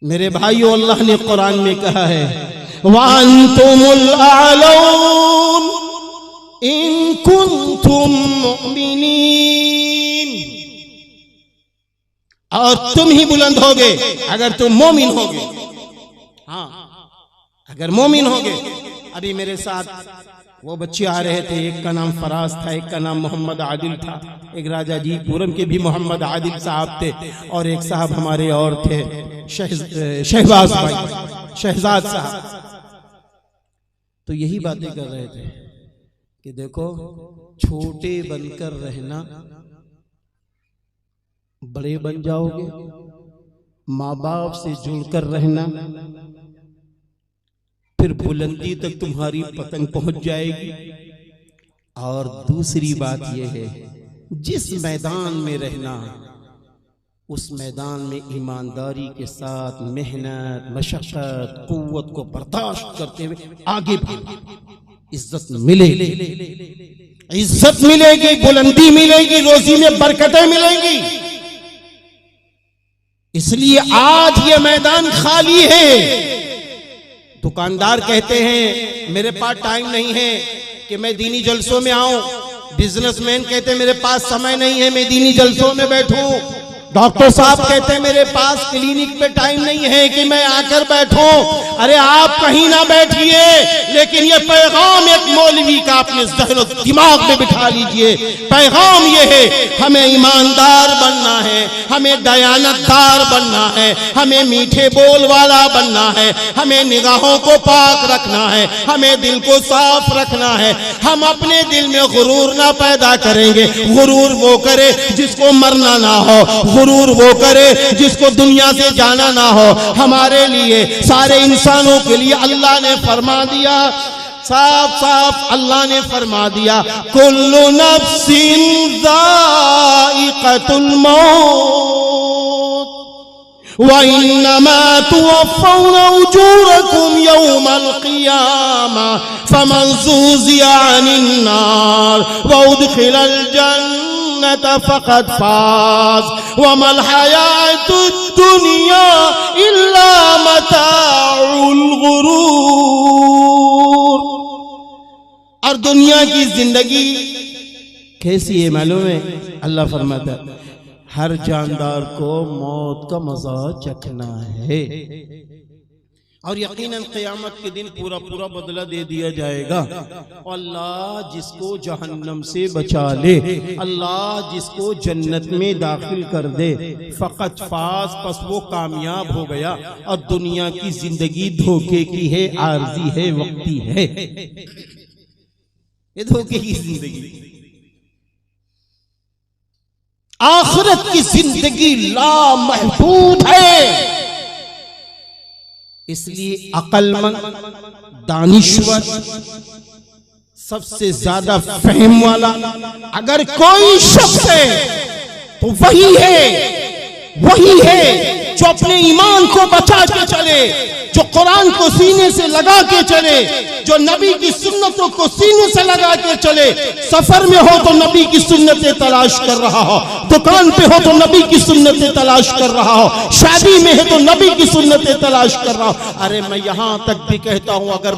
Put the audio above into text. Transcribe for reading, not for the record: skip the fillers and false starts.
मेरे भाइयों, अल्लाह ने कुरान में कहा है वअंतुमुल आलौन इन कुंतुम मुमिनीन, और तुम ही बुलंद होगे अगर तुम मोमिन होगे। हाँ, अगर मोमिन होगे। अभी मेरे साथ वो बच्चे आ रहे थे, एक का नाम फराज था, एक का नाम मोहम्मद आदिल था। एक राजा जी पूरम के भी मोहम्मद आदिल साहब थे, और एक साहब हमारे और थे शहबाज भाई, शहजाद साहब। तो यही बातें कर रहे थे कि देखो, छोटे बनकर रहना, बड़े बन जाओगे। माँ बाप से जुड़कर रहना, फिर बुलंदी तक तुम्हारी पतंग पहुंच जाएगी। और दूसरी बात यह है, जिस मैदान में रहना, उस मैदान में ईमानदारी के साथ मेहनत, मशक्कत, कुव्वत को बर्दाश्त करते हुए आगे बढ़ो। इज्जत मिलेगी, इज्जत मिलेगी, बुलंदी मिलेगी, रोजी में बरकतें मिलेंगी। इसलिए आज ये मैदान खाली है। दुकानदार कहते हैं मेरे पास टाइम नहीं है कि मैं दीनी जलसों में आऊं। बिजनेसमैन कहते हैं मेरे पास समय नहीं है मैं दीनी जलसों में बैठूं। डॉक्टर साहब कहते हैं मेरे पास क्लिनिक पे टाइम नहीं है कि मैं आकर बैठूं। अरे आप कहीं ना बैठिए, लेकिन ये पैगाम एक मौलवी का अपने ज़हन दिमाग में बिठा लीजिए। पैगाम ये है, हमें ईमानदार बनना है, हमें दयानतदार बनना है, हमें मीठे बोल वाला बनना है, हमें निगाहों को पाक रखना है, हमें दिल को साफ रखना है। हम अपने दिल में गुरूर ना पैदा करेंगे। गुरूर वो करे जिसको मरना ना हो, गुरूर वो करे जिसको दुनिया से जाना ना हो। हमारे लिए, सारे इंसानों के लिए अल्लाह ने फरमा दिया, साफ साफ अल्लाह ने फरमा दिया, कुल्लु नफ्सिन ज़ाइक़तुल मौत व इन्नमा तुवफ़्फ़ौना उजूरकुम यौमल क़ियामा फमन ज़ुज़िया अनिन नार व उदख़िलल जन्नत फ़क़द फ़ाज़ व मल हयातुद दुनिया इल्ला मताउल गुरूर। और दुनिया की जिंदगी कैसी है मालूम है? अल्लाह फरमाता है हर जानदार को मौत का मजा चखना है, और यकीनन क़यामत के दिन पूरा पूरा बदला दे दिया जाएगा। अल्लाह जिसको जहन्नम से बचा ले, अल्लाह जिसको जन्नत में दाखिल कर दे, फ़क़त फ़ाज़, बस वो कामयाब हो गया। और दुनिया की जिंदगी धोखे की है, आर्जी है, वक्ती है। ये धोखे की जिंदगी। आखिरत की जिंदगी लामहदूद है। इसलिए अक्लमंद, दानिश्वर, सबसे ज्यादा फहम वाला अगर कोई शख्स है तो वही है जो अपने ईमान को बचा के चले, जो कुरान को सीने से लगा के चले, जो नबी की सुन्नतों को सीने से लगा के चले। सफर में हो तो नबी की सुन्नतें तलाश कर रहा हो, दुकान पे हो तो नबी की सुन्नतें तलाश कर रहा हो, शादी में है तो नबी की सुन्नतें तलाश कर रहा हो। अरे मैं यहां तक भी कहता हूं, अगर